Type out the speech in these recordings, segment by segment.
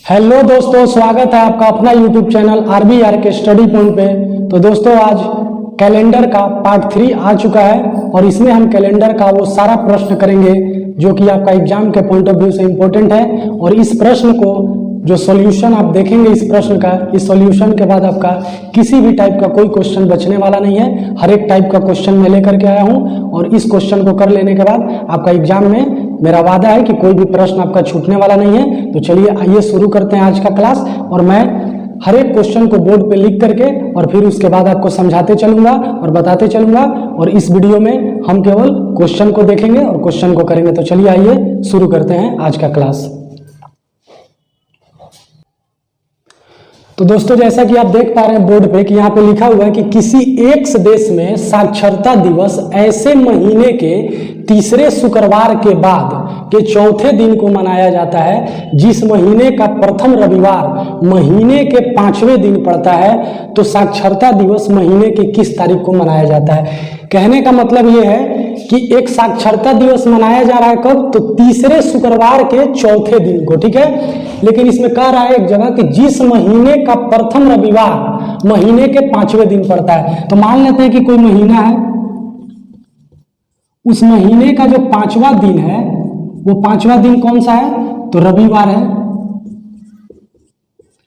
Hello दोस्तों, स्वागत है आपका अपना यूट्यूब चैनल RBR के स्टडी पॉइंट पे। तो दोस्तों आज कैलेंडर का पार्ट 3 आ चुका है और इसमें हम कैलेंडर का वो सारा प्रश्न करेंगे जो कि आपका एग्जाम के पॉइंट ऑफ व्यू से इम्पोर्टेंट है। और इस प्रश्न को जो सॉल्यूशन आप देखेंगे इस प्रश्न का, इस सॉल्यूशन के बाद आपका किसी भी टाइप का कोई क्वेश्चन बचने वाला नहीं है। हर एक टाइप का क्वेश्चन मैं लेकर के आया हूँ और इस क्वेश्चन को कर लेने के बाद आपका एग्जाम में मेरा वादा है कि कोई भी प्रश्न आपका छूटने वाला नहीं है। तो चलिए आइए शुरू करते हैं आज का क्लास। और मैं हर एक क्वेश्चन को बोर्ड पे लिख करके और फिर उसके बाद आपको समझाते चलूंगा और बताते चलूंगा। और इस वीडियो में हम केवल क्वेश्चन को देखेंगे और क्वेश्चन को करेंगे। तो चलिए आइए शुरू करते हैं आज का क्लास। तो दोस्तों जैसा कि आप देख पा रहे हैं बोर्ड पे कि यहाँ पे लिखा हुआ है कि किसी एक देश में साक्षरता दिवस ऐसे महीने के तीसरे शुक्रवार के बाद के चौथे दिन को मनाया जाता है जिस महीने का प्रथम रविवार महीने के 5वें दिन पड़ता है। तो साक्षरता दिवस महीने की किस तारीख को मनाया जाता है? कहने का मतलब ये है कि एक साक्षरता दिवस मनाया जा रहा है कब? तो तीसरे शुक्रवार के चौथे दिन को, ठीक है। लेकिन इसमें कह रहा है एक जगह कि जिस महीने का प्रथम रविवार महीने के 5वें दिन पड़ता है। तो मान लेते हैं कि कोई महीना है, उस महीने का जो 5वां दिन है वो 5वां दिन कौन सा है? तो रविवार है।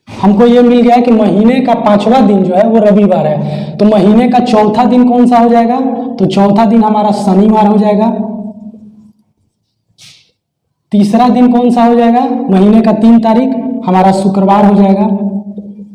हमको ये मिल गया है कि महीने का 5वां दिन जो है वो रविवार है। तो महीने का चौथा दिन कौन सा हो जाएगा? तो चौथा दिन हमारा शनिवार हो जाएगा। तीसरा दिन कौन सा हो जाएगा? महीने का 3 तारीख हमारा शुक्रवार हो जाएगा।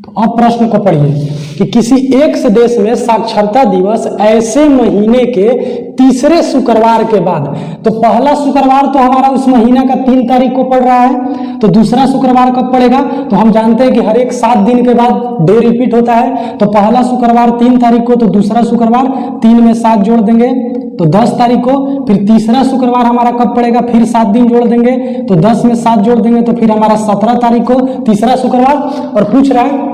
तो अब प्रश्न को पढ़िए कि किसी एक देश में साक्षरता दिवस ऐसे महीने के तीसरे शुक्रवार के बाद। तो पहला शुक्रवार तो हमारा उस महीना का 3 तारीख को पड़ रहा है। तो दूसरा शुक्रवार कब पड़ेगा? तो हम जानते हैं कि हर एक 7 दिन के बाद डे रिपीट होता है। तो पहला शुक्रवार 3 तारीख को, तो दूसरा शुक्रवार 3 में 7 जोड़ देंगे तो 10 तारीख को। फिर तीसरा शुक्रवार हमारा कब पड़ेगा? फिर 7 दिन जोड़ देंगे तो 10 में 7 जोड़ देंगे तो फिर हमारा 17 तारीख को तीसरा शुक्रवार। और पूछ रहा है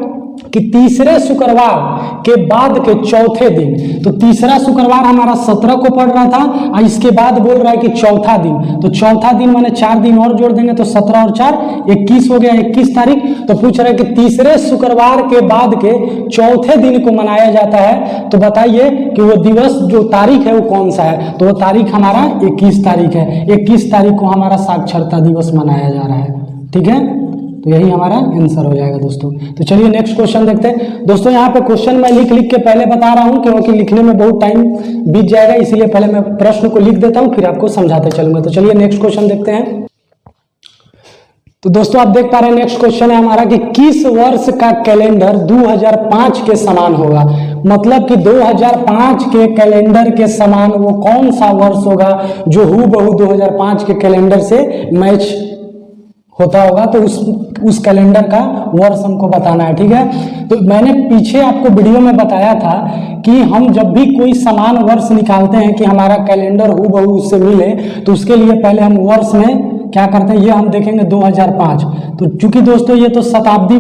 कि तीसरे शुक्रवार के बाद के चौथे दिन। तो तीसरा शुक्रवार हमारा 17 को पड़ रहा था और इसके बाद बोल रहा है कि चौथा दिन। तो चौथा दिन माने 4 दिन और जोड़ देंगे तो 17 और 4 21 हो गया, 21 तारीख। तो पूछ रहा है कि तीसरे शुक्रवार के बाद के चौथे दिन को मनाया जाता है। तो बताइए कि वो दिवस जो तारीख है वो कौन सा है? तो वो तारीख हमारा 21 तारीख है। 21 तारीख को हमारा साक्षरता दिवस मनाया जा रहा है, ठीक है। तो यही हमारा आंसर हो जाएगा दोस्तों। तो चलिए नेक्स्ट क्वेश्चन देखते हैं। दोस्तों यहाँ पे क्वेश्चन मैं लिख के पहले बता रहा हूँ क्योंकि लिखने में बहुत टाइम बीत जाएगा, इसीलिए पहले मैं प्रश्न को लिख देता हूँ फिर आपको समझाते चलूंगा। तो चलिए नेक्स्ट क्वेश्चन देखते हैं। तो दोस्तों आप देख पा रहे हैं नेक्स्ट क्वेश्चन है हमारा कि किस वर्ष का कैलेंडर 2005 के समान होगा? मतलब कि 2005 के कैलेंडर के समान वो कौन सा वर्ष होगा जो हूबहू 2005 के कैलेंडर से मैच होता होगा? तो उस कैलेंडर का वर्ष हमको बताना है, ठीक है। तो मैंने पीछे आपको वीडियो में बताया था कि हम जब भी कोई समान वर्ष निकालते हैं कि हमारा कैलेंडर हूबहू उससे मिले तो उसके लिए पहले हम वर्ष में क्या करते हैं, ये हम देखेंगे 2005। तो चूंकि दोस्तों ये तो शताब्दी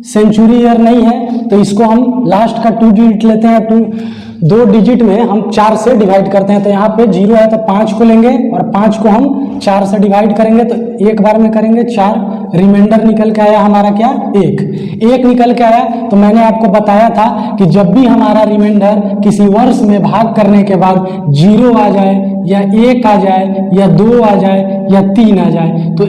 सेंचुरी ईयर नहीं है तो इसको हम लास्ट का 2 डिजिट लेते हैं। 2 डिजिट में हम 4 से डिवाइड करते हैं। तो यहाँ पे 0 है तो 5 को लेंगे और 5 को हम 4 से डिवाइड करेंगे तो एक बार में करेंगे 4, रिमाइंडर निकल के आया हमारा क्या? 1 निकल के आया। तो मैंने आपको बताया था कि जब भी हमारा रिमाइंडर किसी वर्ष में भाग करने के बाद 0 आ जाए या 1 आ जाए या 2 आ जाए या 3 आ जाए तो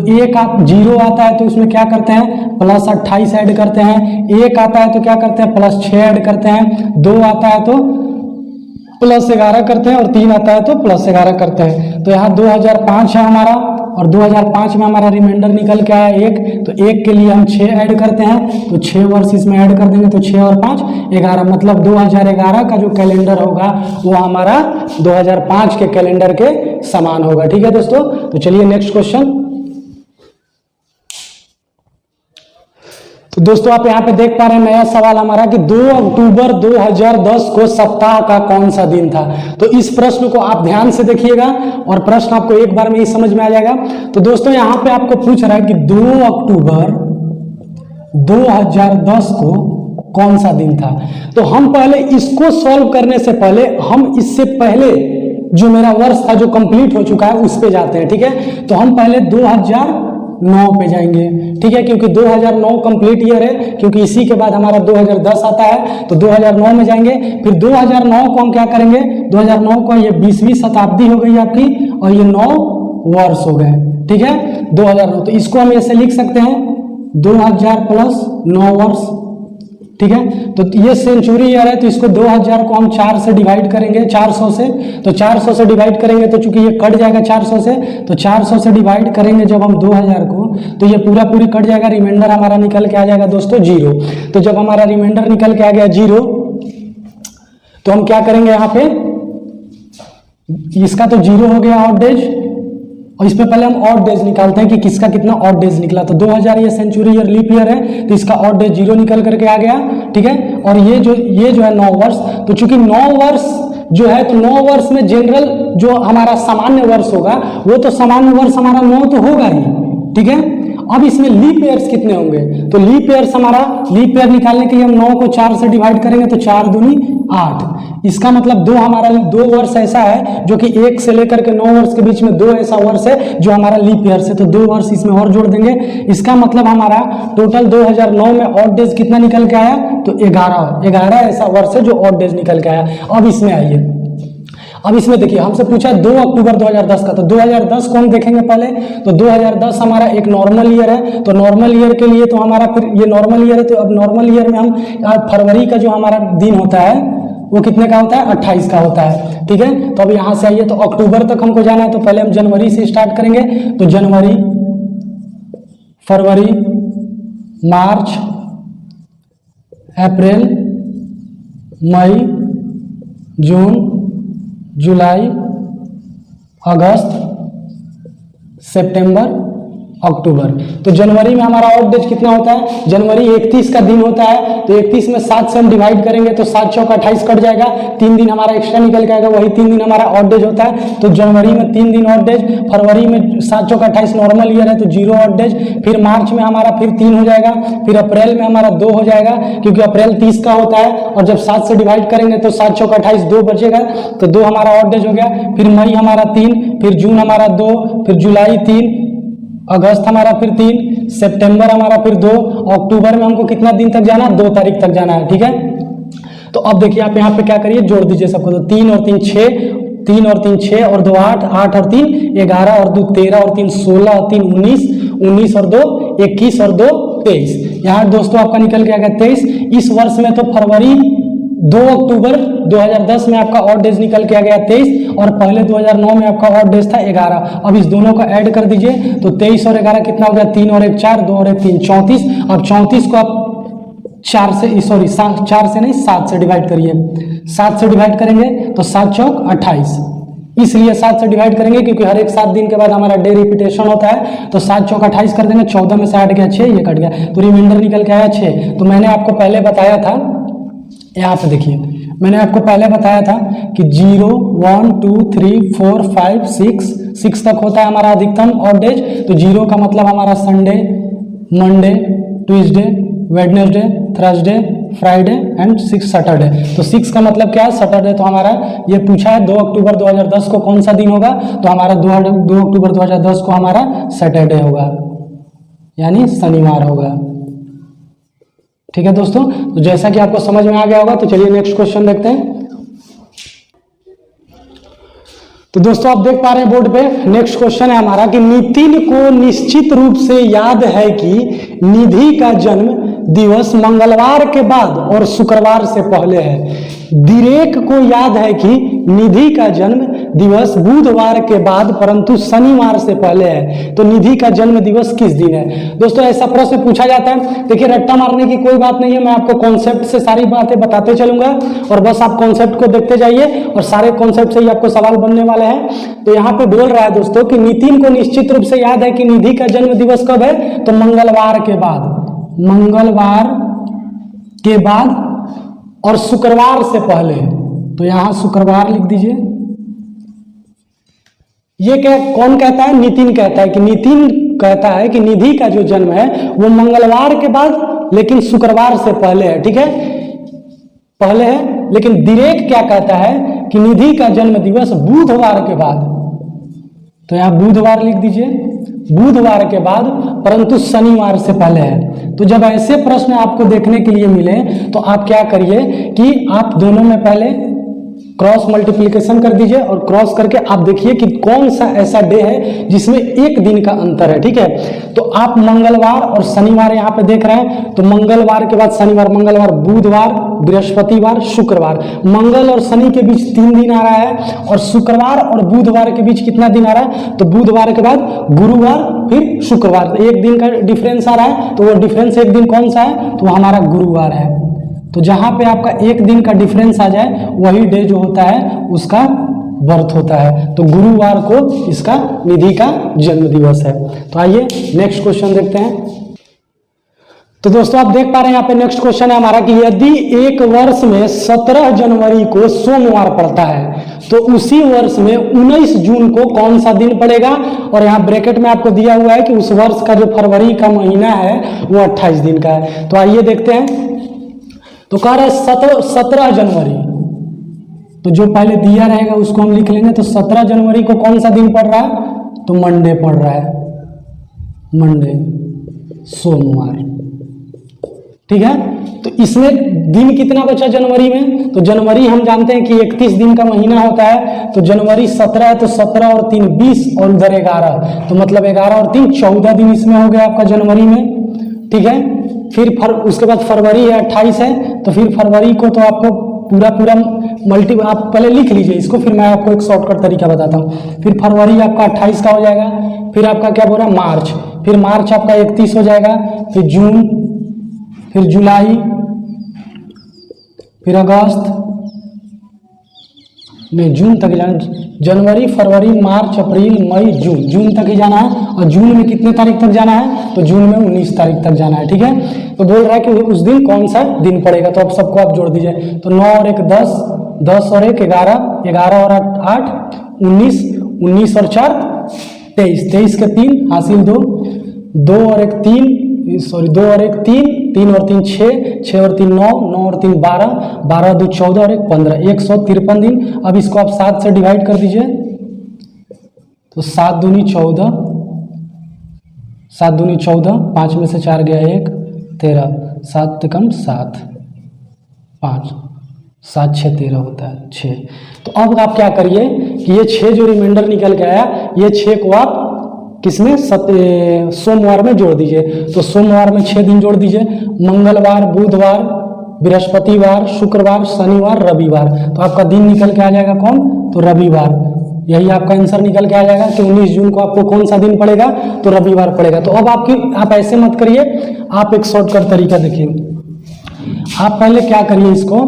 0 आता है तो उसमें क्या करते हैं? प्लस 28 ऐड करते हैं। 1 आता है तो क्या करते हैं? प्लस 6 ऐड करते हैं। 2 आता है तो प्लस 11 करते हैं और 3 आता है तो प्लस 11 करते हैं। तो यहाँ 2005 है हमारा और 2005 में हमारा रिमाइंडर निकल के आया 1। तो 1 के लिए हम 6 ऐड करते हैं तो 6 वर्ष इसमें ऐड कर देंगे तो 6 और 5 11। मतलब 2011 का जो कैलेंडर होगा वो हमारा 2005 के कैलेंडर के समान होगा, ठीक है दोस्तों। तो चलिए नेक्स्ट क्वेश्चन। तो दोस्तों आप यहाँ पे देख पा रहे हैं नया सवाल हमारा कि 2 अक्टूबर 2010 को सप्ताह का कौन सा दिन था? तो इस प्रश्न को आप ध्यान से देखिएगा और प्रश्न आपको एक बार में ही समझ में आ जाएगा। तो दोस्तों यहाँ पे आपको पूछ रहा है कि 2 अक्टूबर 2010 को कौन सा दिन था? तो हम पहले इसको सॉल्व करने से पहले हम इससे पहले जो मेरा वर्ष था जो कंप्लीट हो चुका है उस पे जाते हैं, ठीक है। तो हम पहले 2009 पे जाएंगे, ठीक है, क्योंकि 2009 कंप्लीट ईयर है, क्योंकि इसी के बाद हमारा 2010 आता है, तो 2009 में जाएंगे। फिर 2009 को हम क्या करेंगे, 2009 को ये 20वीं शताब्दी हो गई आपकी, और ये 9 वर्ष हो गए, ठीक है, 2009। तो इसको हम ऐसे लिख सकते हैं 2000 प्लस 9 वर्ष, ठीक है। तो ये सेंचुरी ईयर है, तो इसको 2000 को हम 4 से डिवाइड करेंगे, 400 से, तो 400 से डिवाइड करेंगे तो चूंकि ये कट जाएगा 400 से, तो 400 से डिवाइड करेंगे जब हम 2000 को, तो ये पूरा पूरी कट जाएगा, रिमाइंडर हमारा निकल के आ जाएगा दोस्तों 0। तो जब हमारा रिमाइंडर निकल के आ गया 0, तो हम क्या करेंगे यहाँ पे, इसका तो 0 हो गया ऑड डेज, और इसमें पहले हम ऑड डेज निकालते हैं कि किसका कितना ऑड डेज निकला। तो 2000 ये सेंचुरी ईयर लीप ईयर है, तो इसका ऑड डेज 0 निकल करके आ गया, ठीक है। और ये जो है 9 वर्ष, तो चूंकि 9 वर्ष जो है, तो 9 वर्ष में जनरल जो हमारा सामान्य वर्ष होगा, वो तो सामान्य वर्ष हमारा 9 तो होगा ही, ठीक है। अब इसमें लीप ईयर्स कितने होंगे, तो लीप ईयर्स हमारा, लीप ईयर निकालने के लिए हम 9 को 4 से डिवाइड करेंगे, तो 4 दूनी 8। इसका मतलब 2 हमारा 2 वर्ष ऐसा है जो कि 1 से लेकर के 9 वर्ष के बीच में 2 ऐसा वर्ष है जो हमारा लीप ईयर है, तो 2 वर्ष इसमें और जोड़ देंगे। इसका मतलब हमारा टोटल 2009 में ऑड डेज कितना निकल के आया, तो 11 ऐसा वर्ष है जो ऑड डेज निकल के आया। अब इसमें आइए, अब इसमें देखिए हमसे पूछा 2 अक्टूबर 2010 का, तो 2010 को हम देखेंगे पहले। तो 2010 हमारा एक नॉर्मल ईयर है, तो नॉर्मल ईयर के लिए तो हमारा फिर ये नॉर्मल ईयर है, तो अब नॉर्मल ईयर में हम फरवरी का जो हमारा दिन होता है वो कितने का होता है, 28 का होता है, ठीक है। तो अब यहाँ से आइए, तो अक्टूबर तक हमको जाना है, तो पहले हम जनवरी से स्टार्ट करेंगे। तो जनवरी, फरवरी, मार्च, अप्रैल, मई, जून, जुलाई, अगस्त, सितंबर, अक्टूबर। तो जनवरी में हमारा ऑड डेज कितना होता है, जनवरी 31 का दिन होता है, तो 31 में 7 से हम डिवाइड करेंगे, तो 7 चौक 28 कट जाएगा, 3 दिन हमारा एक्स्ट्रा निकल के आएगा, वही 3 दिन हमारा ऑड डेज होता है। तो जनवरी में 3 दिन ऑड डेज, फरवरी में 7 चौक 28 नॉर्मल ईयर है, तो 0 ऑड डेज, फिर मार्च में हमारा फिर 3 हो जाएगा, फिर अप्रैल में हमारा 2 हो जाएगा, क्योंकि अप्रैल 30 का होता है, और जब 7 से डिवाइड करेंगे तो 7 चौक 28 2 बचेगा, तो 2 हमारा ऑड डेज हो गया। फिर मई हमारा 3, फिर जून हमारा 2, फिर जुलाई 3, अगस्त हमारा फिर 3, सितंबर हमारा फिर 2, अक्टूबर में हमको कितना दिन तक जाना, 2 तारीख तक जाना है, ठीक है। तो अब देखिए आप यहाँ पे क्या करिए, जोड़ दीजिए सबको, तो 3 और 3 6, 3 और 3 6 और 2 8, 8 और 3 11 और 2 13 और 3 16 और 3 19, 19 और 2 21 और 2 23। यहाँ दोस्तों आपका निकल के आ गया 23। इस वर्ष में तो फरवरी 2 अक्टूबर 2010 में आपका ऑड डेज निकल के आ गया 23, और पहले 2009 में आपका ऑड डेज था 11। अब इस दोनों को ऐड कर दीजिए, तो 23 और 11 कितना हो गया, 3 और 1 4, 2 और 1 3, 34। अब 34 को आप 4 से नहीं 7 से डिवाइड करिए, 7 से डिवाइड करेंगे तो 7 चौक 28, इसलिए 7 से डिवाइड करेंगे क्योंकि हर एक 7 दिन के बाद हमारा डे रिपीटेशन होता है। तो 7 चौक 28 कर देंगे, 14 में से 8 गया 6, ये कट गया, तो रिमाइंडर निकल के आया 6। तो मैंने आपको पहले बताया था, यहाँ पे देखिए मैंने आपको पहले बताया था कि 0 1 2 3 4 5 6 तक होता है हमारा अधिकतम ऑड डेज। तो 0 का मतलब हमारा Sunday, Monday, Tuesday, Wednesday, Thursday, Friday and 6 Saturday. तो 6 का मतलब क्या है, सैटरडे। तो हमारा ये पूछा है 2 अक्टूबर 2010 को कौन सा दिन होगा, तो हमारा 2 अक्टूबर 2010 को हमारा सैटरडे होगा, यानी शनिवार होगा, ठीक है दोस्तों। तो जैसा कि आपको समझ में आ गया होगा, तो चलिए नेक्स्ट क्वेश्चन देखते हैं। तो दोस्तों आप देख पा रहे हैं बोर्ड पे, नेक्स्ट क्वेश्चन है हमारा कि नितिन को निश्चित रूप से याद है कि निधि का जन्म दिवस मंगलवार के बाद और शुक्रवार से पहले है। दिरेक को याद है कि निधि का जन्म दिवस बुधवार के बाद परंतु शनिवार से पहले है। तो निधि का जन्म दिवस किस दिन है? दोस्तों ऐसा प्रश्न पूछा जाता है। देखिए रट्टा मारने की कोई बात नहीं है, मैं आपको कॉन्सेप्ट से सारी बातें बताते चलूंगा और बस आप कॉन्सेप्ट को देखते जाइए और सारे कॉन्सेप्ट से ही आपको सवाल बनने वाले हैं। तो यहाँ पे बोल रहा है दोस्तों कि नितिन को निश्चित रूप से याद है कि निधि का जन्म दिवस कब है, तो मंगलवार के बाद, मंगलवार के बाद और शुक्रवार से पहले। तो यहां शुक्रवार लिख दीजिए। ये क्या कौन कहता है? नितिन कहता है कि नितिन कहता है कि निधि का जो जन्म है वो मंगलवार के बाद लेकिन शुक्रवार से पहले है, ठीक है, पहले है। लेकिन दिरेक क्या कहता है कि निधि का जन्म दिवस बुधवार के बाद। तो यहां बुधवार लिख दीजिए। बुधवार के बाद परंतु शनिवार से पहले है। तो जब ऐसे प्रश्न आपको देखने के लिए मिले तो आप क्या करिए कि आप दोनों में पहले क्रॉस मल्टीप्लिकेशन कर दीजिए और क्रॉस करके आप देखिए कि कौन सा ऐसा डे है जिसमें एक दिन का अंतर है। ठीक है, तो आप मंगलवार और शनिवार यहाँ पे देख रहे हैं, तो मंगलवार के बाद शनिवार, मंगलवार, बुधवार, बृहस्पतिवार, शुक्रवार, मंगल और शनि के बीच 3 दिन आ रहा है और शुक्रवार और बुधवार के बीच कितना दिन आ रहा है, तो बुधवार के बाद गुरुवार फिर शुक्रवार, एक दिन का डिफरेंस आ रहा है। तो वो डिफरेंस एक दिन कौन सा है, तो हमारा गुरुवार है। तो जहां पे आपका एक दिन का डिफरेंस आ जाए वही डे जो होता है उसका बर्थ होता है। तो गुरुवार को इसका निधि का जन्म दिवस है। तो आइए नेक्स्ट क्वेश्चन देखते हैं। तो दोस्तों आप देख पा रहे हैं यहाँ पे नेक्स्ट क्वेश्चन है हमारा कि यदि एक वर्ष में 17 जनवरी को सोमवार पड़ता है तो उसी वर्ष में 19 जून को कौन सा दिन पड़ेगा। और यहाँ ब्रैकेट में आपको दिया हुआ है कि उस वर्ष का जो फरवरी का महीना है वो 28 दिन का है। तो आइए देखते हैं। तो कह रहे 17 जनवरी, तो जो पहले दिया रहेगा उसको हम लिख लेंगे। तो 17 जनवरी को कौन सा दिन पड़ रहा है, तो मंडे पड़ रहा है, मंडे, सोमवार। ठीक है, तो इसमें दिन कितना बचा जनवरी में, तो जनवरी हम जानते हैं कि 31 दिन का महीना होता है। तो जनवरी 17 है, तो 17 और 3 20 और उधर 11, तो मतलब 11 और 3 14 दिन इसमें हो गया आपका जनवरी में। ठीक है, फिर उसके बाद फरवरी है 28 है, तो फिर फरवरी को तो आपको पूरा मल्टी आप पहले लिख लीजिए इसको, फिर मैं आपको एक शॉर्टकट तरीका बताता हूँ। फिर फरवरी आपका 28 का हो जाएगा, फिर आपका क्या बोल रहा है मार्च, फिर मार्च आपका 31 हो जाएगा, फिर जून, फिर जुलाई, फिर अगस्त, नहीं जून तक जाना, जनवरी फरवरी मार्च अप्रैल मई जून, जून तक ही जाना है। और जून में कितने तारीख तक जाना है, तो जून में 19 तारीख तक जाना है। ठीक है, तो बोल रहा है कि उस दिन कौन सा दिन पड़ेगा। तो अब सबको आप जोड़ दीजिए। तो 9 और 1 10, 10 और 1 11, 11 और 8 19, 19 और 4 23, 23 के 3 हासिल 2, 2 और 1 3, सॉरी 2 और 1 3, 3 और 3 6, 6 और 3 9, 9 और 3 12, 12 2 14 और 1 15, 153 दिन। अब इसको आप 7 से डिवाइड कर दीजिए। तो 7 दूनी 14, 7 दूनी 14, 5 में से 4 गया 1 13, 7 कम 7 5, 7 6 13 होता है 6। तो अब आप क्या करिए कि ये 6 जो रिमाइंडर निकल के आया, ये 6 को आप किसमें सोमवार में जोड़ दीजिए। तो सोमवार में 6 दिन जोड़ दीजिए, मंगलवार, बुधवार, बृहस्पतिवार, शुक्रवार, शनिवार, रविवार। तो आपका दिन निकल के आ जाएगा कौन, तो रविवार। यही आपका आंसर निकल के आ जाएगा कि 19 जून को आपको कौन सा दिन पड़ेगा, तो रविवार पड़ेगा। तो अब आप ऐसे मत करिए, आप एक शॉर्टकट तरीका देखिए। आप पहले क्या करिए इसको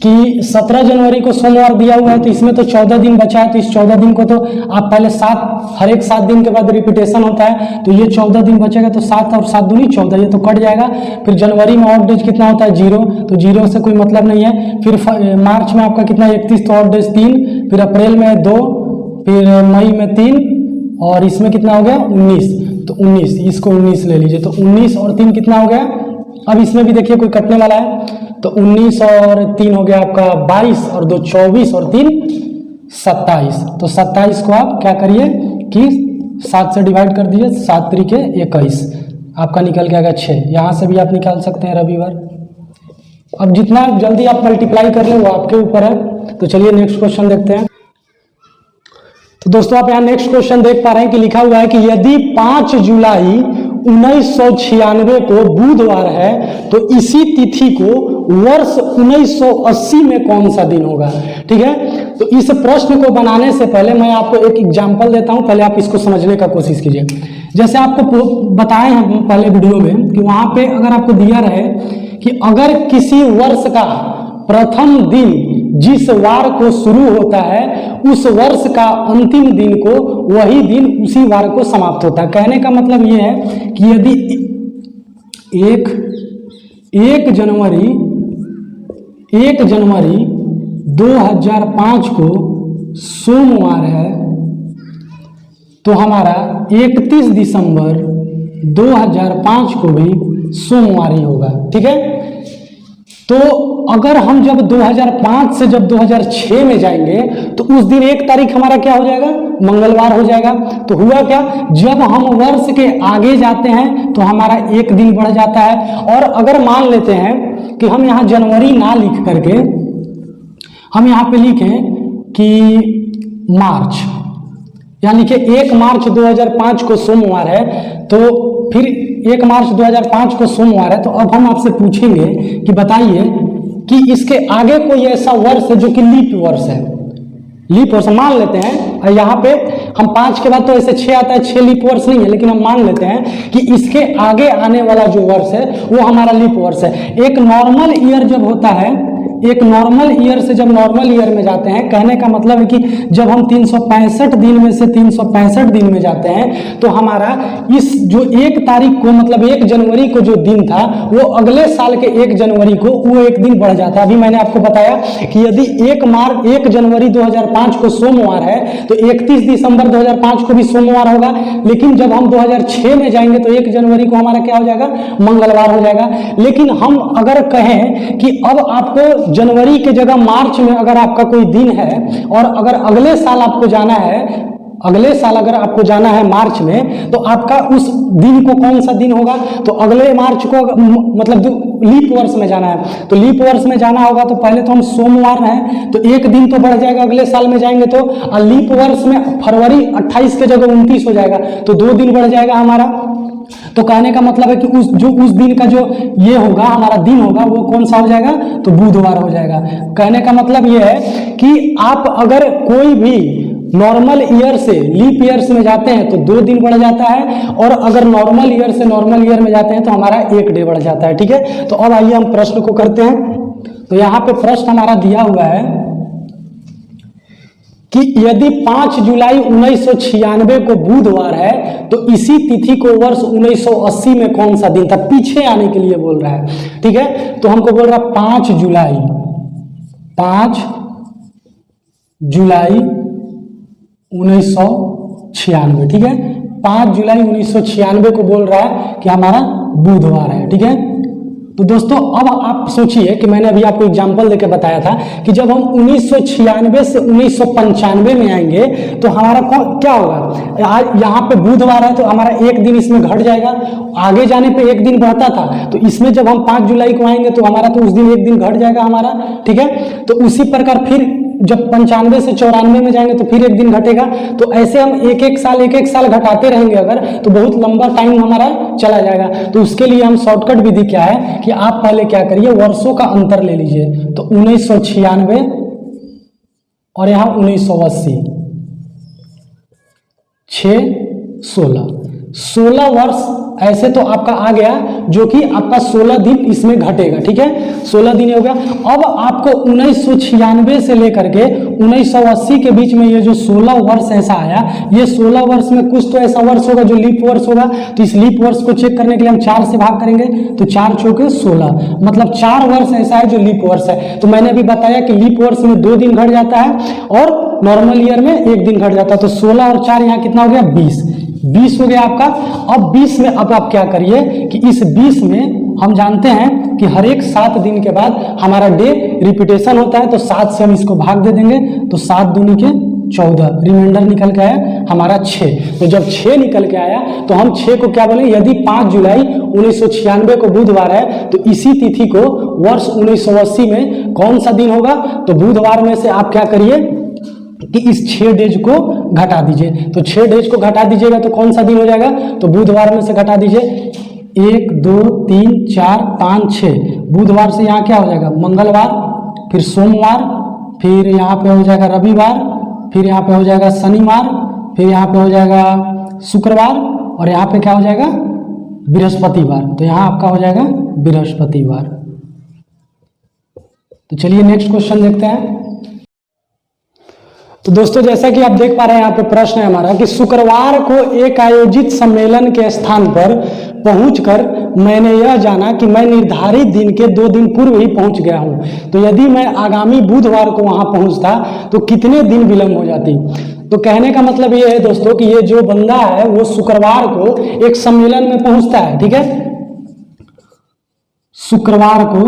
कि 17 जनवरी को सोमवार दिया हुआ है, तो इसमें तो 14 दिन बचा है। तो इस 14 दिन को तो आप पहले 7, हर एक 7 दिन के बाद रिपीटेशन होता है, तो ये 14 दिन बचेगा। तो 7 और 7 दूनी 14, ये तो कट जाएगा। फिर जनवरी में ऑड डेज कितना होता है 0, तो 0 से कोई मतलब नहीं है। फिर मार्च में आपका कितना 31, तो ऑड डेज 3, फिर अप्रैल में 2, फिर मई में 3, और इसमें कितना हो गया 19, तो 19, इसको 19 ले लीजिए। तो 19 और 3 कितना हो गया, अब इसमें भी देखिए कोई कटने वाला है। तो 19 और 3 हो गया आपका 22, और 2 24, और 3 27। तो 27 को आप क्या करिए कि 7 से डिवाइड कर दीजिए, 7 त्रिके 21, आपका निकल के आएगा 6। यहाँ से भी आप निकाल सकते हैं रविवार। अब जितना जल्दी आप मल्टीप्लाई कर लें वो आपके ऊपर है। तो चलिए नेक्स्ट क्वेश्चन देखते हैं। तो दोस्तों आप यहाँ नेक्स्ट क्वेश्चन देख पा रहे हैं कि लिखा हुआ है कि यदि 5 जुलाई 1996 को बुधवार है तो इसी तिथि को वर्ष 1980 में कौन सा दिन होगा। ठीक है, तो इस प्रश्न को बनाने से पहले मैं आपको एक एग्जांपल देता हूं, पहले आप इसको समझने का कोशिश कीजिए। जैसे आपको बताए हैं पहले वीडियो में कि वहां पे अगर आपको दिया रहे कि अगर किसी वर्ष का प्रथम दिन जिस वार को शुरू होता है उस वर्ष का अंतिम दिन को वही दिन उसी वार को समाप्त होता है। कहने का मतलब ये है कि यदि 1 जनवरी 2005 को सोमवार है तो हमारा 31 दिसंबर 2005 को भी सोमवार ही होगा। ठीक है, तो अगर हम जब 2005 से जब 2006 में जाएंगे तो उस दिन 1 तारीख हमारा क्या हो जाएगा, मंगलवार हो जाएगा। तो हुआ क्या, जब हम वर्ष के आगे जाते हैं तो हमारा 1 दिन बढ़ जाता है। और अगर मान लेते हैं कि हम यहाँ जनवरी ना लिख करके हम यहाँ पे लिखें कि मार्च, यानी लिखे 1 मार्च 2005 को सोमवार है, तो फिर 1 मार्च 2005 को सोमवार है, तो अब हम आपसे पूछेंगे कि बताइए कि इसके आगे कोई ऐसा वर्ष है जो कि लीप वर्ष है। लीप वर्ष मान लेते हैं, यहाँ पे हम 5 के बाद तो ऐसे 6 आता है, 6 लीप वर्ष नहीं है, लेकिन हम मान लेते हैं कि इसके आगे आने वाला जो वर्ष है वो हमारा लीप वर्ष है। एक नॉर्मल ईयर जब होता है, एक नॉर्मल ईयर से जब नॉर्मल ईयर में जाते हैं, कहने का मतलब है कि जब हम 365 दिन में से 365 दिन में जाते हैं तो हमारा इस जो 1 तारीख को मतलब 1 जनवरी को जो दिन था वो अगले साल के 1 जनवरी को वो 1 दिन बढ़ जाता है। अभी मैंने आपको बताया कि यदि 1 जनवरी 2005 को सोमवार है तो 31 दिसंबर 2005 को भी सोमवार होगा, लेकिन जब हम 2006 में जाएंगे तो 1 जनवरी को हमारा क्या हो जाएगा, मंगलवार हो जाएगा। लेकिन हम अगर कहें कि अब आपको जनवरी के जगह मार्च में अगर आपका कोई दिन है और अगर अगले साल आपको जाना है, अगले साल अगर आपको जाना है मार्च में, तो आपका उस दिन को कौन सा दिन होगा, तो अगले मार्च को मतलब लीप वर्ष में जाना है। तो लीप वर्ष में जाना होगा तो पहले तो हम सोमवार हैं तो 1 दिन तो बढ़ जाएगा, अगले साल में जाएंगे तो लीप वर्ष में फरवरी 28 के जगह 29 हो जाएगा, तो 2 दिन बढ़ जाएगा हमारा। तो कहने का मतलब है कि उस दिन का जो ये होगा हमारा दिन होगा वो कौन सा हो जाएगा, तो बुधवार हो जाएगा। कहने का मतलब ये है कि आप अगर कोई भी नॉर्मल ईयर से लीप ईयर्स में जाते हैं तो 2 दिन बढ़ जाता है, और अगर नॉर्मल ईयर से नॉर्मल ईयर में जाते हैं तो हमारा 1 डे बढ़ जाता है। ठीक है, तो अब आइए हम प्रश्न को करते हैं। तो यहाँ पे प्रश्न हमारा दिया हुआ है कि यदि 5 जुलाई 1996 को बुधवार है तो इसी तिथि को वर्ष 1980 में कौन सा दिन था, पीछे आने के लिए बोल रहा है। ठीक है, तो हमको बोल रहा है 5 जुलाई 1996। ठीक है, 5 जुलाई 1996 को बोल रहा है कि हमारा बुधवार है। ठीक है, तो दोस्तों अब आप सोचिए कि मैंने अभी आपको एग्जांपल देकर बताया था कि जब हम 1996 से 1995 में आएंगे तो हमारा क्या होगा, आज यहाँ पे बुधवार है तो हमारा 1 दिन इसमें घट जाएगा, आगे जाने पे 1 दिन बढ़ता था, तो इसमें जब हम 5 जुलाई को आएंगे तो हमारा तो उस दिन 1 दिन घट जाएगा हमारा। ठीक है, तो उसी प्रकार फिर जब 95 से 94 में जाएंगे तो फिर 1 दिन घटेगा। तो ऐसे हम एक एक साल घटाते रहेंगे अगर, तो बहुत लंबा टाइम हमारा चला जाएगा। तो उसके लिए हम शॉर्टकट विधि क्या है कि आप पहले क्या करिए, वर्षों का अंतर ले लीजिए। तो 1996 और यहाँ 1980, 16 वर्ष ऐसे तो आपका आ गया, जो कि आपका 16 दिन इसमें घटेगा। ठीक है, 16 दिन हो गया। अब आपको 1996 से लेकर के 1980 के बीच में ये जो 16 वर्ष ऐसा आया, ये 16 वर्ष में कुछ तो ऐसा वर्ष होगा जो लीप वर्ष होगा। तो इस लीप वर्ष को चेक करने के लिए हम 4 से भाग करेंगे, तो 4 चौके 16, मतलब 4 वर्ष ऐसा है जो लीप वर्ष है। तो मैंने अभी बताया कि लीप वर्ष में 2 दिन घट जाता है और नॉर्मल ईयर में 1 दिन घट जाता है। तो 16 और 4 यहाँ कितना हो गया, 20 हो गया आपका। अब 20 में अब आप क्या करिए कि इस 20 में हम जानते हैं कि हर एक 7 दिन के बाद हमारा डे रिपीटेशन होता है, तो 7 से हम इसको भाग दे देंगे, तो 7 दूनी के 14, रिमाइंडर निकल के आया हमारा 6। तो जब 6 निकल के आया तो हम 6 को क्या बोलेंगे, यदि 5 जुलाई 1996 को बुधवार है तो इसी तिथि को वर्ष 1980 में कौन सा दिन होगा, तो बुधवार में से आप क्या करिए कि इस 6 डेज को घटा दीजिए। तो 6 डेज को घटा दीजिएगा तो कौन सा दिन हो जाएगा, तो बुधवार में से घटा दीजिए 1 2 3 4 5 6, बुधवार से यहाँ क्या हो जाएगा, मंगलवार, फिर सोमवार, फिर यहाँ पे हो जाएगा रविवार, फिर यहाँ पे हो जाएगा शनिवार, फिर यहाँ पे हो जाएगा शुक्रवार, और यहाँ पे क्या हो जाएगा, बृहस्पतिवार। तो यहाँ आपका हो जाएगा बृहस्पतिवार। तो चलिए नेक्स्ट क्वेश्चन देखते हैं। तो दोस्तों जैसा कि आप देख पा रहे हैं यहाँ पे प्रश्न है हमारा कि शुक्रवार को एक आयोजित सम्मेलन के स्थान पर पहुंचकर मैंने यह जाना कि मैं निर्धारित दिन के 2 दिन पूर्व ही पहुंच गया हूं। तो यदि मैं आगामी बुधवार को वहां पहुंचता तो कितने दिन विलंब हो जाती। तो कहने का मतलब ये है दोस्तों कि ये जो बंदा है वो शुक्रवार को एक सम्मेलन में पहुंचता है। ठीक है, शुक्रवार को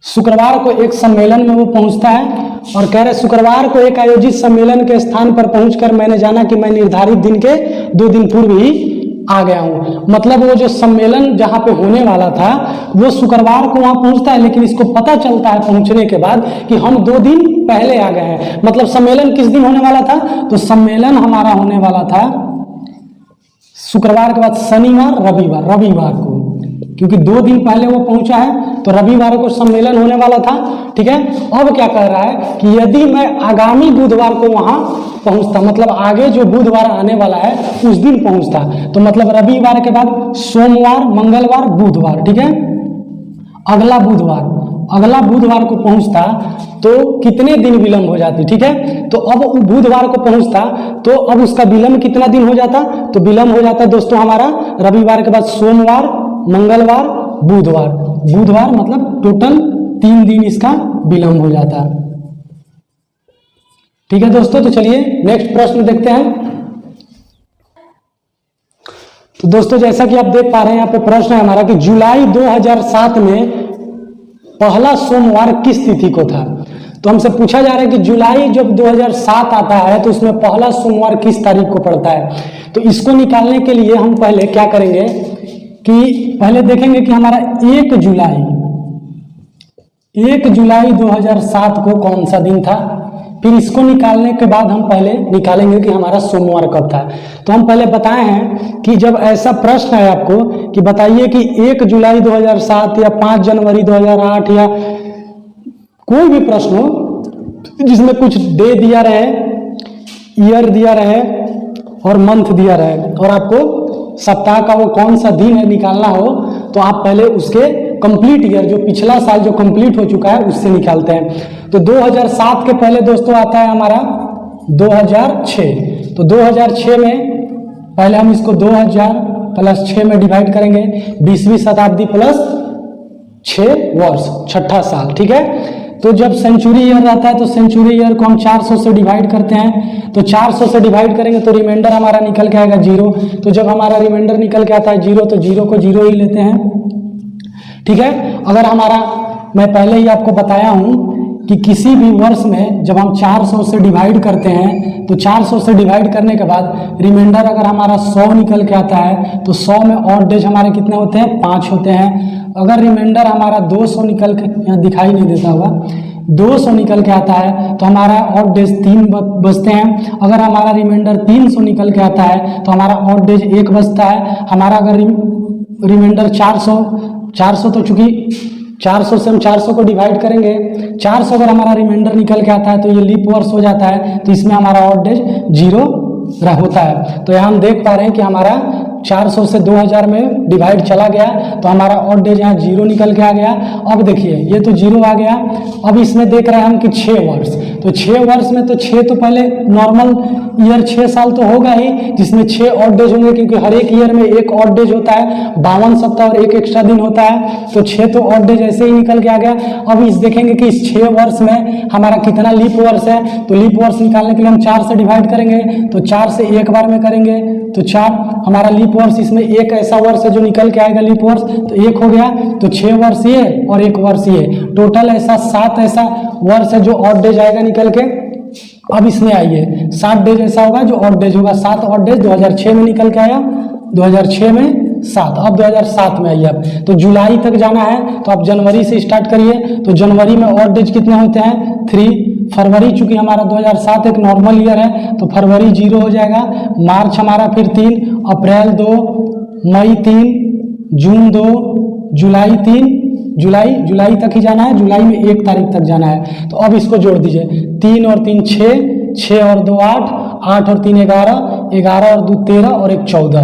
शुक्रवार को एक सम्मेलन में वो पहुंचता है और कह रहे शुक्रवार को एक आयोजित सम्मेलन के स्थान पर पहुंचकर मैंने जाना कि मैं निर्धारित दिन के 2 दिन पूर्व ही आ गया हूं। मतलब वो जो सम्मेलन जहां पे होने वाला था वो शुक्रवार को वहां पहुंचता है, लेकिन इसको पता चलता है पहुंचने के बाद कि हम 2 दिन पहले आ गए हैं। मतलब सम्मेलन किस दिन होने वाला था? तो सम्मेलन हमारा होने वाला था शुक्रवार के बाद शनिवार रविवार को, क्योंकि 2 दिन पहले वो पहुंचा है तो रविवार को सम्मेलन होने वाला था। ठीक है, अब क्या कह रहा है कि यदि मैं आगामी बुधवार को वहां पहुंचता, मतलब आगे जो बुधवार आने वाला है उस दिन पहुंचता, तो मतलब रविवार के बाद सोमवार, मंगलवार, बुधवार, ठीक है, अगला बुधवार को पहुंचता तो कितने दिन विलंब हो जाती? ठीक है, तो अब बुधवार को पहुंचता तो अब उसका विलंब कितना दिन हो जाता? तो विलंब हो जाता दोस्तों हमारा रविवार के बाद सोमवार, मंगलवार, बुधवार मतलब टोटल 3 दिन इसका विलंब हो जाता। ठीक है दोस्तों, तो चलिए नेक्स्ट प्रश्न देखते हैं। तो दोस्तों जैसा कि आप देख पा रहे हैं यहाँ पे प्रश्न है हमारा कि जुलाई 2007 में पहला सोमवार किस तिथि को था? तो हमसे पूछा जा रहा है कि जुलाई जब 2007 आता है तो उसमें पहला सोमवार किस तारीख को पड़ता है। तो इसको निकालने के लिए हम पहले क्या करेंगे कि पहले देखेंगे कि हमारा 1 जुलाई 2007 को कौन सा दिन था, फिर इसको निकालने के बाद हम पहले निकालेंगे कि हमारा सोमवार कब था। तो हम पहले बताए हैं कि जब ऐसा प्रश्न है आपको कि बताइए कि 1 जुलाई 2007 या 5 जनवरी 2008 या कोई भी प्रश्न हो जिसमें कुछ डे दिया रहे, ईयर दिया रहे और मंथ दिया रहे और आपको सप्ताह का वो कौन सा दिन है निकालना हो, तो आप पहले उसके कंप्लीट ईयर जो पिछला साल जो कंप्लीट हो चुका है उससे निकालते हैं। तो 2007 के पहले दोस्तों आता है हमारा 2006। तो 2006 में पहले हम इसको 2000 प्लस 6 में डिवाइड करेंगे, 20वीं शताब्दी प्लस 6 वर्ष, 6ठा साल। ठीक है, तो जब सेंचुरी ईयर रहता है तो सेंचुरी ईयर को हम 400 से डिवाइड करते हैं, तो 400 से डिवाइड करेंगे तो रिमाइंडर हमारा निकल के आएगा 0। तो जब हमारा रिमाइंडर निकल के आता है 0 तो 0 को 0 ही लेते हैं। ठीक है, अगर हमारा, मैं पहले ही आपको बताया हूं कि किसी भी वर्ष में जब हम 400 से डिवाइड करते हैं तो 400 से डिवाइड करने के बाद रिमाइंडर अगर हमारा 100 निकल के आता है तो 100 में ऑड डेज हमारे कितने होते हैं? 5 होते हैं। अगर रिमाइंडर हमारा 200 निकल के, यहाँ दिखाई नहीं देता होगा, 200 निकल के आता है तो हमारा ऑड डेज 3 बचते हैं। अगर हमारा रिमाइंडर 300 निकल के आता है तो हमारा ऑड डेज 1 बचता है। हमारा अगर रिमाइंडर 400 तो चूंकि 400 से हम 400 को डिवाइड करेंगे, 400 अगर हमारा रिमाइंडर निकल के आता है तो ये लीप वर्ष हो जाता है, तो इसमें हमारा ऑड डेज 0 होता है। तो यहाँ हम देख पा रहे हैं कि हमारा 400 से 2000 में डिवाइड चला गया तो हमारा ऑड डेज यहाँ 0 निकल के आ गया। अब देखिए ये तो 0 आ गया। अब इसमें देख रहे हैं हम कि 6 वर्ष, तो 6 वर्ष में तो 6 तो पहले नॉर्मल ईयर 6 साल तो होगा ही जिसमें 6 ऑड डेज होंगे, क्योंकि हर एक ईयर में 1 ऑड डेज होता है, 52 सप्ताह और 1 एक्स्ट्रा दिन होता है, तो 6 तो ऑड डेज ऐसे ही निकल के आ गया। अब इस देखेंगे कि इस 6 वर्ष में हमारा कितना लीप वर्ष है, तो लीप वर्ष निकालने के लिए हम 4 से डिवाइड करेंगे, तो 4 से एक बार में करेंगे तो 4, हमारा लीप वर्ष इसमें एक ऐसा वर्ष है जो निकल के आएगा लीप वर्ष, तो 1 हो गया, तो 6 वर्ष ये और 1 वर्ष ये, टोटल ऐसा 7 ऐसा वर्ष है जो ऑड डेज आएगा निकल के। अब इसमें आइए 7 डेज ऐसा होगा जो ऑड डेज होगा, 7 ऑड डेज 2006 में निकल के आया, 2006 में 7। अब 2007 में आइए, अब तो जुलाई तक जाना है तो आप जनवरी से स्टार्ट करिए, तो जनवरी में ऑड डेज कितने होते हैं? 3। फरवरी चूंकि हमारा 2007 एक नॉर्मल ईयर है तो फरवरी 0 हो जाएगा, मार्च हमारा फिर 3, अप्रैल 2, मई 3, जून 2, जुलाई 3, जुलाई तक ही जाना है, जुलाई में 1 तारीख तक जाना है। तो अब इसको जोड़ दीजिए, 3 और 3 6, 6 और 2 8, 8 और 3 11, 11 और 2 13 और 1 14,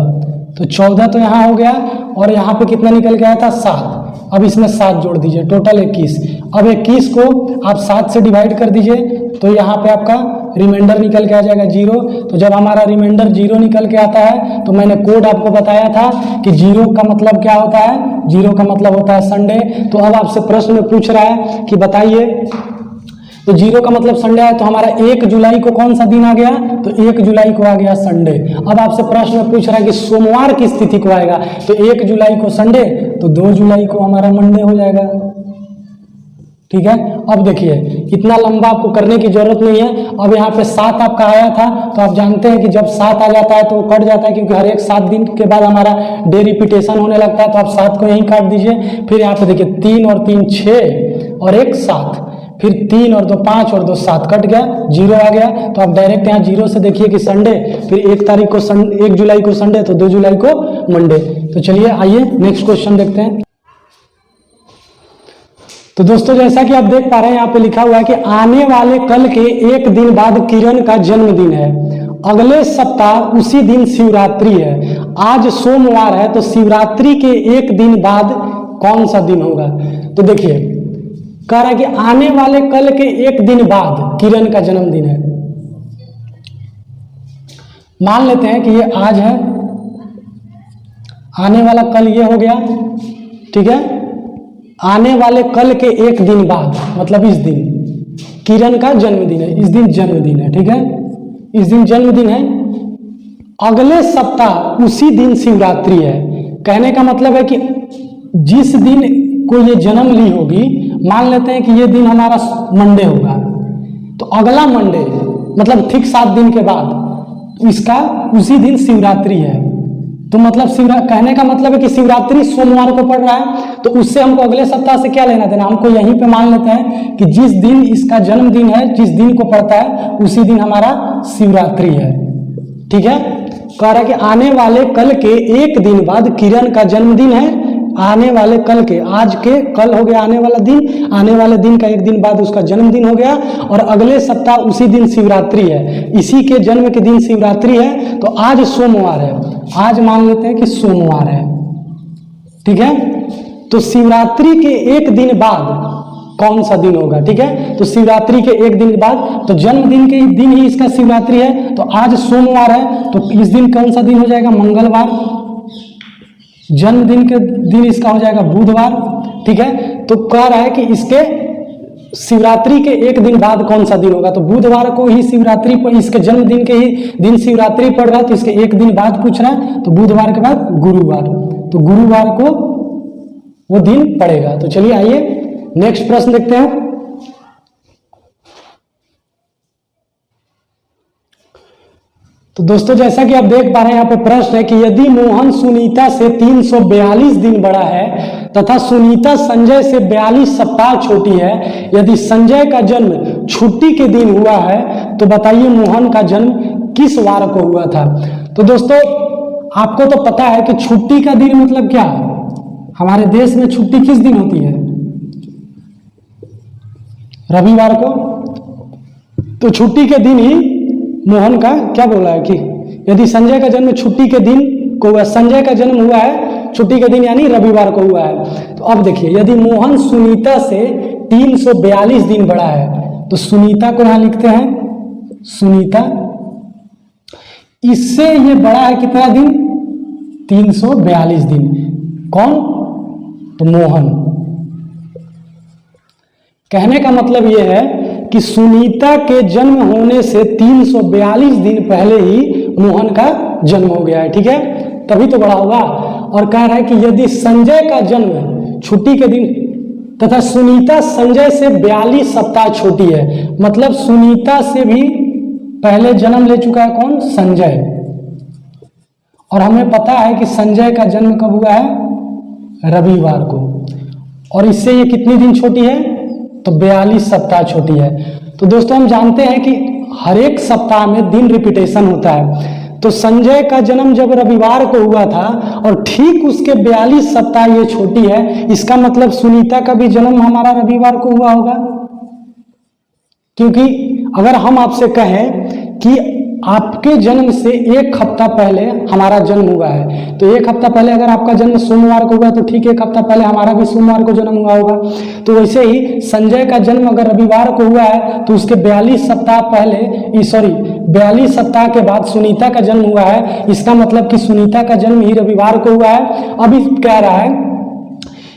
तो 14 तो यहाँ हो गया और यहाँ पे कितना निकल के आया था? 7। अब इसमें 7 जोड़ दीजिए, टोटल 21। अब 21 को आप 7 से डिवाइड कर दीजिए तो यहाँ पे आपका रिमाइंडर निकल के आ जाएगा 0। तो जब हमारा रिमाइंडर 0 निकल के आता है तो मैंने कोड आपको बताया था कि 0 का मतलब क्या होता है? 0 का मतलब होता है संडे। तो अब आपसे प्रश्न में पूछ रहा है कि बताइए, तो 0 का मतलब संडे है, तो हमारा 1 जुलाई को कौन सा दिन आ गया? तो 1 जुलाई को आ गया संडे। अब आपसे प्रश्न में पूछ रहा है कि सोमवार किस तिथि को आएगा? तो 1 जुलाई को संडे, तो 2 जुलाई को हमारा मंडे हो जाएगा। ठीक है। अब देखिए इतना लंबा आपको करने की जरूरत नहीं है। अब यहाँ पे 7 आपका आया था, तो आप जानते हैं कि जब 7 आ जाता है तो वो कट जाता है, क्योंकि हर एक 7 दिन के बाद हमारा डे रिपीटेशन होने लगता है। तो आप 7 को यहीं काट दीजिए। फिर यहाँ पे देखिए 3 और 3 6 और 1 7, फिर 3 और 2 5 और 2 7, कट गया, 0 आ गया। तो आप डायरेक्ट यहाँ 0 से देखिए कि संडे, फिर 1 जुलाई को संडे, तो 2 जुलाई को मंडे। तो चलिए आइए नेक्स्ट क्वेश्चन देखते हैं। तो दोस्तों जैसा कि आप देख पा रहे हैं यहाँ पे लिखा हुआ है कि आने वाले कल के 1 दिन बाद किरण का जन्मदिन है। अगले सप्ताह उसी दिन शिवरात्रि है। आज सोमवार है, तो शिवरात्रि के 1 दिन बाद कौन सा दिन होगा? तो देखिए कह रहा है कि आने वाले कल के 1 दिन बाद किरण का जन्मदिन है। मान लेते हैं कि ये आज है, आने वाला कल ये हो गया, ठीक है। आने वाले कल के 1 दिन बाद मतलब इस दिन किरण का जन्मदिन है, इस दिन जन्मदिन है, ठीक है, इस दिन जन्मदिन है। अगले सप्ताह उसी दिन शिवरात्रि है। कहने का मतलब है कि जिस दिन को ये जन्म ली होगी, मान लेते हैं कि ये दिन हमारा मंडे होगा, तो अगला मंडे मतलब ठीक 7 दिन के बाद इसका उसी दिन शिवरात्रि है। तो मतलब कहने का मतलब है कि शिवरात्रि सोमवार को पड़ रहा है, तो उससे हमको अगले सप्ताह से क्या लेना देना। हमको यहीं पे मान लेते हैं कि जिस दिन इसका जन्मदिन है, जिस दिन को पड़ता है, उसी दिन हमारा शिवरात्रि है, ठीक है। कह रहा है कि आने वाले कल के 1 दिन बाद किरण का जन्मदिन है। आने वाले कल के, आज के कल हो गया आने वाला दिन, आने वाले दिन का 1 दिन बाद उसका जन्मदिन हो गया, और अगले सप्ताह उसी दिन शिवरात्रि है। इसी के जन्म के दिन शिवरात्रि है, तो आज सोमवार है, आज मान लेते हैं कि सोमवार है, ठीक है। तो शिवरात्रि के 1 दिन बाद कौन सा दिन होगा, ठीक है। तो शिवरात्रि के 1 दिन बाद, तो जन्मदिन के दिन ही इसका शिवरात्रि है, तो आज सोमवार है, तो इस दिन कौन सा दिन हो जाएगा? मंगलवार। जन्मदिन के दिन इसका हो जाएगा बुधवार, ठीक है। तो कह रहा है कि इसके शिवरात्रि के 1 दिन बाद कौन सा दिन होगा, तो बुधवार को ही शिवरात्रि पर, इसके जन्मदिन के ही दिन शिवरात्रि पड़ रहा है, तो इसके 1 दिन बाद पूछ रहा है, तो बुधवार के बाद गुरुवार, तो गुरुवार को वो दिन पड़ेगा। तो चलिए आइए नेक्स्ट प्रश्न देखते हैं। तो दोस्तों जैसा कि आप देख पा रहे हैं यहाँ पे प्रश्न है कि यदि मोहन सुनीता से 342 दिन बड़ा है तथा सुनीता संजय से 42 सप्ताह छोटी है, यदि संजय का जन्म छुट्टी के दिन हुआ है, तो बताइए मोहन का जन्म किस वार को हुआ था। तो दोस्तों आपको तो पता है कि छुट्टी का दिन मतलब क्या, हमारे देश में छुट्टी किस दिन होती है? रविवार को। तो छुट्टी के दिन ही मोहन का क्या बोला है कि यदि संजय का जन्म छुट्टी के दिन को हुआ, संजय का जन्म हुआ है छुट्टी के दिन यानी रविवार को हुआ है। तो अब देखिए यदि मोहन सुनीता से 342 दिन बड़ा है, तो सुनीता को यहां लिखते हैं सुनीता, इससे ये बड़ा है कितना दिन? 342 दिन। कौन? तो मोहन। कहने का मतलब यह है कि सुनीता के जन्म होने से 342 दिन पहले ही मोहन का जन्म हो गया है, ठीक है, तभी तो बड़ा होगा। और कह रहा है कि यदि संजय का जन्म छुट्टी के दिन तथा सुनीता संजय से 42 सप्ताह छोटी है, मतलब सुनीता से भी पहले जन्म ले चुका है कौन? संजय। और हमें पता है कि संजय का जन्म कब हुआ है? रविवार को। और इससे ये कितनी दिन छोटी है? तो 42 सप्ताह छोटी है। तो दोस्तों हम जानते हैं कि हर एक सप्ताह में दिन रिपीटेशन होता है। तो संजय का जन्म जब रविवार को हुआ था और ठीक उसके 42 सप्ताह ये छोटी है, इसका मतलब सुनीता का भी जन्म हमारा रविवार को हुआ होगा। क्योंकि अगर हम आपसे कहें कि आपके जन्म से 1 हफ्ता पहले हमारा जन्म हुआ है, तो 1 हफ्ता पहले अगर आपका जन्म सोमवार को हुआ तो ठीक 1 हफ्ता पहले हमारा भी सोमवार को जन्म हुआ होगा। तो वैसे ही संजय का जन्म अगर रविवार को हुआ है तो उसके 42 सप्ताह पहले 42 सप्ताह के बाद सुनीता का जन्म हुआ है। इसका मतलब कि सुनीता का जन्म ही रविवार को हुआ है। अभी कह रहा है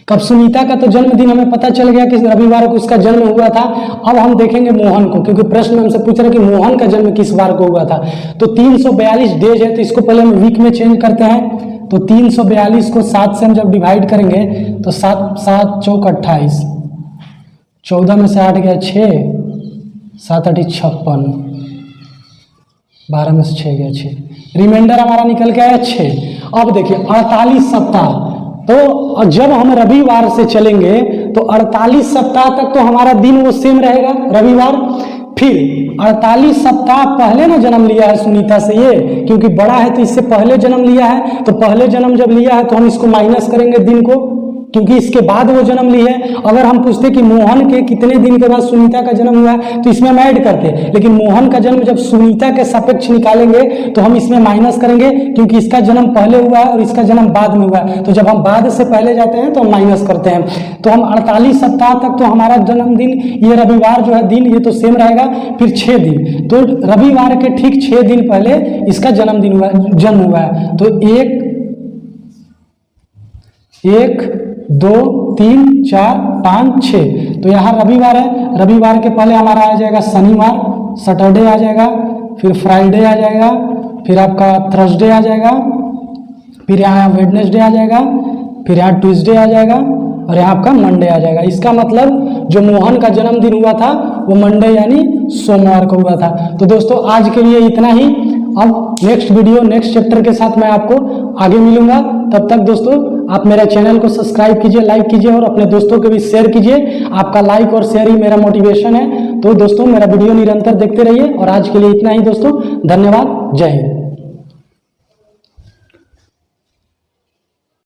कब सुनीता का तो जन्मदिन हमें पता चल गया कि रविवार को उसका जन्म हुआ था। अब हम देखेंगे मोहन को, क्योंकि प्रश्न हमसे पूछ रहा है कि मोहन का जन्म किस वार को हुआ था। तो 342 डेज है, तो इसको पहले हम वीक में चेंज करते हैं। तो 342 को 7 से हम जब डिवाइड करेंगे तो 7 7 चौक 28, 14 में से 8 गया 6, 7 8 56, 12 में से 6 गया 6, रिमाइंडर हमारा निकल के आया 6। अब देखिए 48 सप्ताह, तो जब हम रविवार से चलेंगे तो 48 सप्ताह तक तो हमारा दिन वो सेम रहेगा रविवार। फिर 48 सप्ताह पहले ना जन्म लिया है सुनीता से ये, क्योंकि बड़ा है तो इससे पहले जन्म लिया है, तो पहले जन्म जब लिया है तो हम इसको माइनस करेंगे दिन को, क्योंकि इसके बाद वो जन्म ली है। अगर हम पूछते कि मोहन के कितने दिन के बाद सुनीता का जन्म हुआ है तो इसमें हम ऐड करते, लेकिन मोहन का जन्म जब सुनीता के सापेक्ष निकालेंगे तो हम इसमें माइनस करेंगे, क्योंकि इसका जन्म पहले हुआ है और इसका जन्म बाद में हुआ है। तो जब हम बाद से पहले जाते हैं तो हम माइनस करते हैं। तो हम 48 सप्ताह तक तो हमारा जन्मदिन ये रविवार जो है दिन ये तो सेम रहेगा। फिर 6 दिन, तो रविवार के ठीक 6 दिन पहले इसका जन्म हुआ है। तो 1 2 3 4 5 6, तो यहाँ रविवार है, रविवार के पहले हमारा आ जाएगा शनिवार, सैटरडे आ जाएगा, फिर फ्राइडे आ जाएगा, फिर आपका थर्सडे आ जाएगा, फिर यहाँ वेडनेसडे आ जाएगा, फिर यहाँ ट्यूसडे आ जाएगा और यहाँ आपका मंडे आ जाएगा। इसका मतलब जो मोहन का जन्मदिन हुआ था वो मंडे यानी सोमवार को हुआ था। तो दोस्तों आज के लिए इतना ही। अब नेक्स्ट वीडियो नेक्स्ट चैप्टर के साथ मैं आपको आगे मिलूंगा। तब तक दोस्तों आप मेरा चैनल को सब्सक्राइब कीजिए, लाइक कीजिए और अपने दोस्तों को भी शेयर कीजिए। आपका लाइक और शेयर ही मेरा मोटिवेशन है। तो दोस्तों मेरा वीडियो निरंतर देखते रहिए और आज के लिए इतना ही दोस्तों, धन्यवाद, जय हिंद।